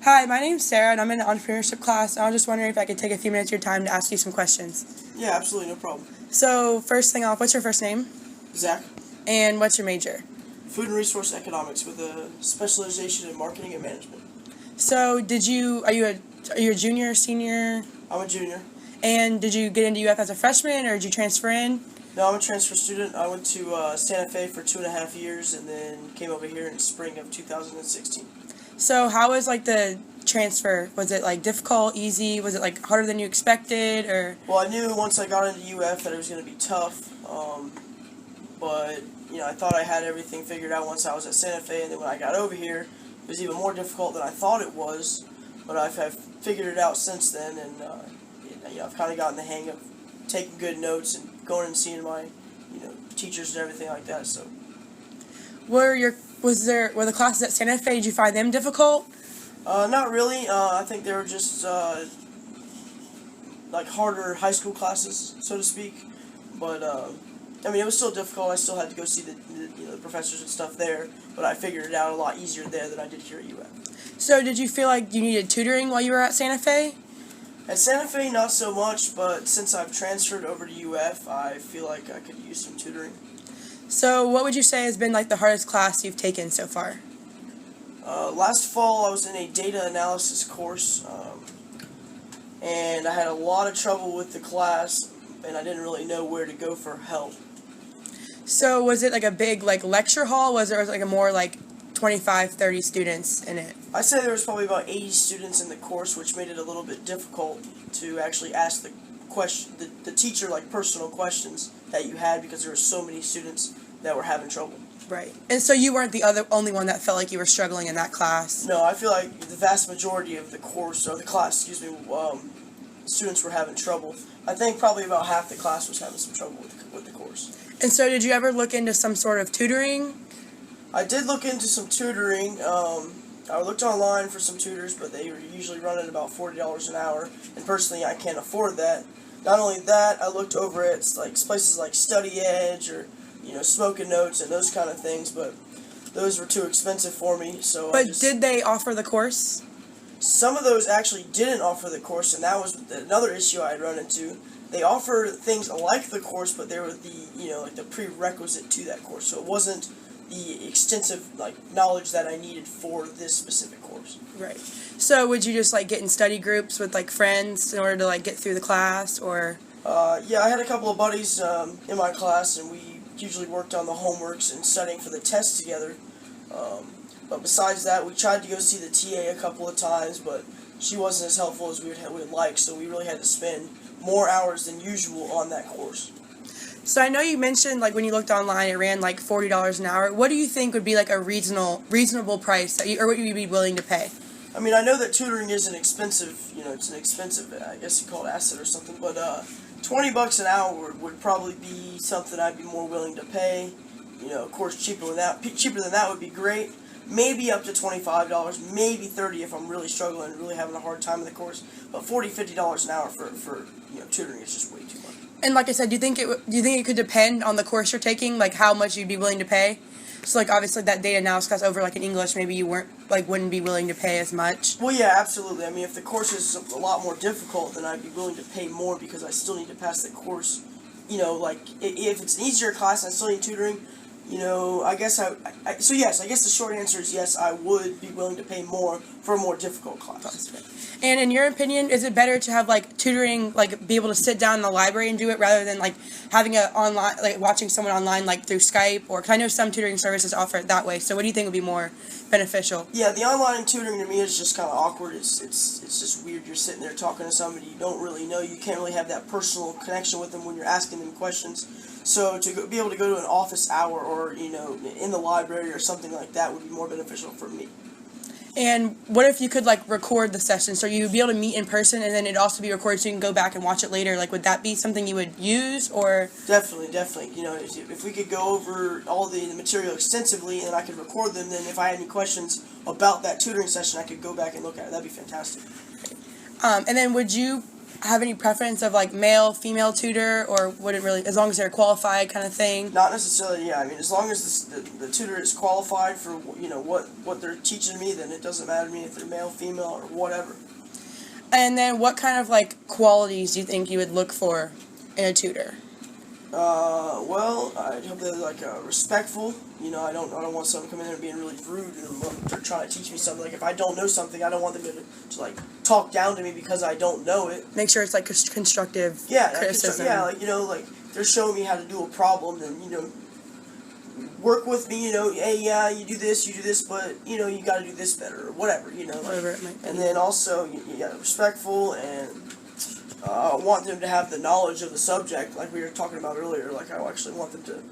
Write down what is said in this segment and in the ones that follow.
Hi, my name's Sarah, and I'm in an entrepreneurship class, and I was just wondering if I could take a few minutes of your time to ask you some questions. Yeah, absolutely, no problem. So, first thing off, what's your first name? Zach, And what's your major? Food and Resource Economics with a specialization in marketing and management. So, are you a junior, senior? I'm a junior. And did you get into UF as a freshman, or did you transfer in? No, I'm a transfer student. I went to Santa Fe for 2.5 years and then came over here in spring of 2016. So, how was the transfer? Was it difficult, easy? Was it harder than you expected, or? Well, I knew once I got into UF that it was going to be tough, but I thought I had everything figured out once I was at Santa Fe, and then when I got over here, it was even more difficult than I thought it was, but I've figured it out since then, and I've kind of gotten the hang of taking good notes and going and seeing my teachers and everything like that. So Were the classes at Santa Fe? Did you find them difficult? not really. I think they were just harder high school classes, so to speak. But it was still difficult. I still had to go see the professors and stuff there. But I figured it out a lot easier there than I did here at UF. So, did you feel like you needed tutoring while you were at Santa Fe? At Santa Fe, not so much. But since I've transferred over to UF, I feel like I could use some tutoring. So, what would you say has been the hardest class you've taken so far? Last fall, I was in a data analysis course, and I had a lot of trouble with the class, and I didn't really know where to go for help. So, was it a big lecture hall? Was there a more 25, 30 students in it? I'd say there was probably about 80 students in the course, which made it a little bit difficult to actually ask the teacher personal questions that you had because there were so many students that were having trouble. Right. And so you weren't the only one that felt like you were struggling in that class? No, I feel like the vast majority of the class, students were having trouble. I think probably about half the class was having some trouble with the course. And so did you ever look into some sort of tutoring? I did look into some tutoring. I looked online for some tutors, but they were usually running about $40 an hour, and personally I can't afford that. Not only that, I looked over at places like Study Edge or Smoking Notes and those kind of things, but those were too expensive for me. Did they offer the course? Some of those actually didn't offer the course, and that was another issue I had run into. They offered things like the course, but they were the prerequisite to that course. So it wasn't the extensive knowledge that I needed for this specific course. Right. So would you just get in study groups with friends in order to get through the class, or? Yeah, I had a couple of buddies in my class, and we usually worked on the homeworks and studying for the tests together. But besides that, we tried to go see the TA a couple of times, but she wasn't as helpful as we would like, so we really had to spend more hours than usual on that course. So I know you mentioned when you looked online it ran $40 an hour. What do you think would be a reasonable price or what you'd be willing to pay? I mean, I know that tutoring is an expensive, it's an expensive, I guess you call it asset or something, but $20 an hour would probably be something I'd be more willing to pay. Of course, cheaper than that would be great. Maybe up to $25, maybe $30 if I'm really struggling and really having a hard time in the course. But $40, $50 an hour for tutoring is just way too much. And like I said, do you think it could depend on the course you're taking, how much you'd be willing to pay? So obviously that data analysis class over in English, maybe you wouldn't be willing to pay as much. Well, yeah, absolutely. I mean, if the course is a lot more difficult, then I'd be willing to pay more because I still need to pass the course. If it's an easier class and I still need tutoring, I guess so yes, I guess the short answer is yes, I would be willing to pay more for a more difficult class. And in your opinion, is it better to have tutoring, be able to sit down in the library and do it rather than having a online, watching someone online through Skype? Or cause I know some tutoring services offer it that way. So what do you think would be more beneficial? Yeah, the online tutoring to me is just kind of awkward. It's just weird. You're sitting there talking to somebody you don't really know. You can't really have that personal connection with them when you're asking them questions. So to be able to go to an office hour or in the library or something like that would be more beneficial for me. And what if you could record the session, so you'd be able to meet in person and then it'd also be recorded so you can go back and watch it later? Would that be something you would use, or? Definitely. If we could go over all the material extensively and I could record them, then if I had any questions about that tutoring session, I could go back and look at it. That'd be fantastic. And then would you have any preference of like male, female tutor, or wouldn't really, as long as they're qualified kind of thing? Not necessarily, yeah. I mean, as long as the tutor is qualified for, what they're teaching me, then it doesn't matter to me if they're male, female, or whatever. And then what kind of like qualities do you think you would look for in a tutor? Well, I hope they're like respectful. I don't want someone coming in and being really rude and they're trying to teach me something. Like if I don't know something, I don't want them to like talk down to me because I don't know it. Make sure it's like constructive Yeah, criticism. like they're showing me how to do a problem, then work with me. Hey, yeah, you do this, but you got to do this better or whatever. Whatever it might be. And then also you got to be respectful and. I want them to have the knowledge of the subject, like we were talking about earlier. Like I actually want them to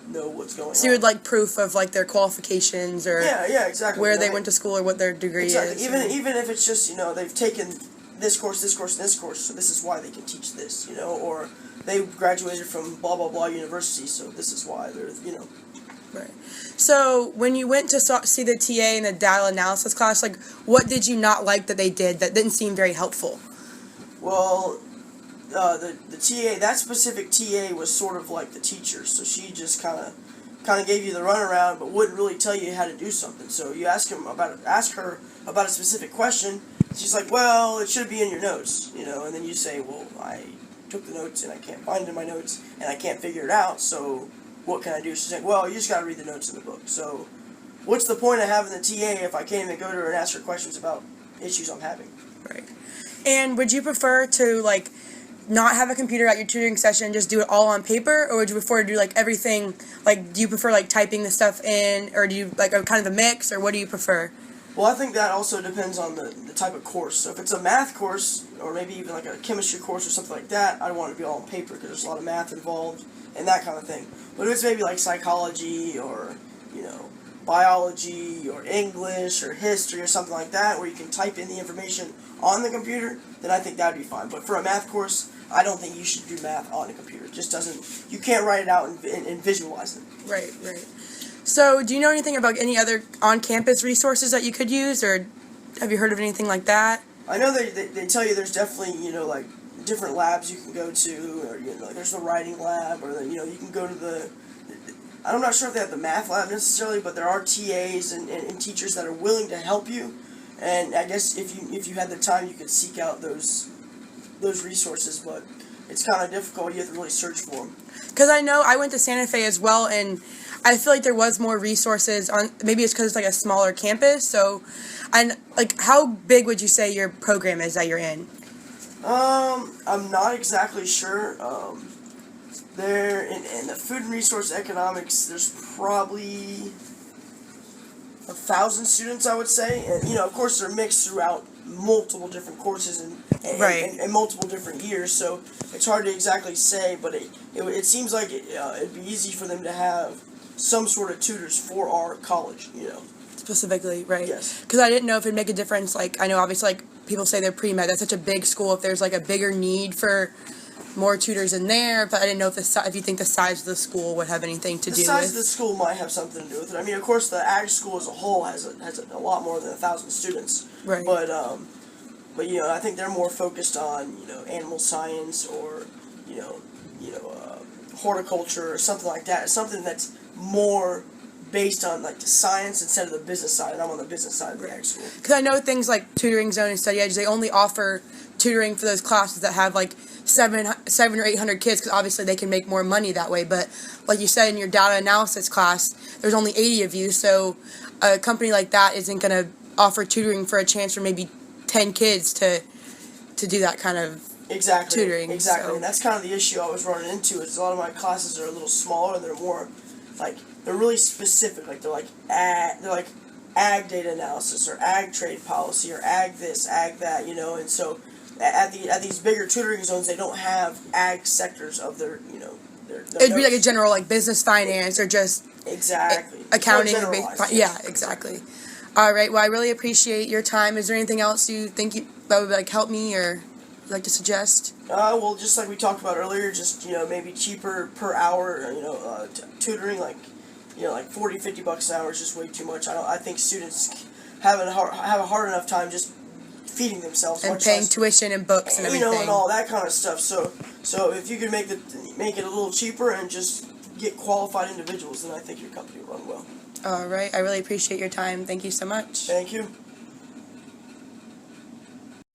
know what's going on. So you would like proof of like their qualifications or yeah, exactly. where they went to school or what their degree exactly. is. Even if it's just they've taken this course, and this course, so this is why they can teach this. Or they graduated from blah blah blah university, so this is why they're Right. So when you went to see the TA in the data analysis class, like what did you not like that they did that didn't seem very helpful? Well, the TA, that specific TA was sort of like the teacher, so she just kind of gave you the runaround, but wouldn't really tell you how to do something. So you ask her about a specific question. She's like, well, it should be in your notes, and then you say, well, I took the notes and I can't find it in my notes and I can't figure it out. So what can I do? She's like, well, you just got to read the notes in the book. So what's the point of having the TA if I can't even go to her and ask her questions about issues I'm having? Right. And would you prefer to like not have a computer at your tutoring session, just do it all on paper, or would you prefer to do like everything? Like, do you prefer like typing the stuff in, or do you like a kind of a mix, or what do you prefer? Well, I think that also depends on the type of course. So if it's a math course, or maybe even like a chemistry course or something like that, I want it to be all on paper because there's a lot of math involved and that kind of thing. But if it's maybe like psychology or biology or English or history or something like that, where you can type in the information on the computer, then I think that would be fine. But for a math course, I don't think you should do math on a computer. It just doesn't. You can't write it out and visualize it. Right. So, do you know anything about any other on-campus resources that you could use, or have you heard of anything like that? I know they tell you there's definitely like different labs you can go to, or like there's the writing lab, or you can go to the. I'm not sure if they have the math lab necessarily, but there are TAs and teachers that are willing to help you, and I guess if you had the time, you could seek out those resources, but it's kind of difficult. You have to really search for them. Because I know I went to Santa Fe as well, and I feel like there was more resources on. Maybe it's because it's like a smaller campus. So, and like, how big would you say your program is that you're in? I'm not exactly sure. There in the food and resource economics, there's probably 1,000 students, I would say, and of course they're mixed throughout multiple different courses and multiple different years, so it's hard to exactly say, but it seems like it'd be easy for them to have some sort of tutors for our college, Specifically, right? Yes. Because I didn't know if it'd make a difference. Like, I know obviously like people say they're pre-med. That's such a big school. If there's like a bigger need for more tutors in there, but I didn't know if you think the size of the school would have anything to do with. The size of the school might have something to do with it. I mean, of course, the ag school as a whole has a lot more than 1,000 students. Right. But I think they're more focused on animal science or horticulture or something like that. Something that's more based on like the science instead of the business side. And I'm on the business side of the ag school. Because I know things like Tutoring Zone and Study Edge, they only offer tutoring for those classes that have like 700 or 800 kids, because obviously they can make more money that way. But like you said, in your data analysis class, there's only 80 of you, so a company like that isn't going to offer tutoring for a chance for maybe 10 kids to do that kind of tutoring. Exactly, so. And that's kind of the issue I was running into. Is a lot of my classes are a little smaller. They're more like they're really specific. Like they're like ag data analysis or ag trade policy or ag this, ag that. And so. At these bigger tutoring zones, they don't have ag sectors of their It'd be like a general like business finance or just exactly accounting. Yeah, exactly. All right. Well, I really appreciate your time. Is there anything else you think that would like help me or like to suggest? Well, just like we talked about earlier, just maybe cheaper per hour. Tutoring like like $40-$50 an hour is just way too much. I think students have a hard enough time just feeding themselves And much paying less, tuition and books and you everything. know, and all that kind of stuff. So if you could make it a little cheaper and just get qualified individuals, then I think your company will run well. All right. I really appreciate your time. Thank you so much. Thank you.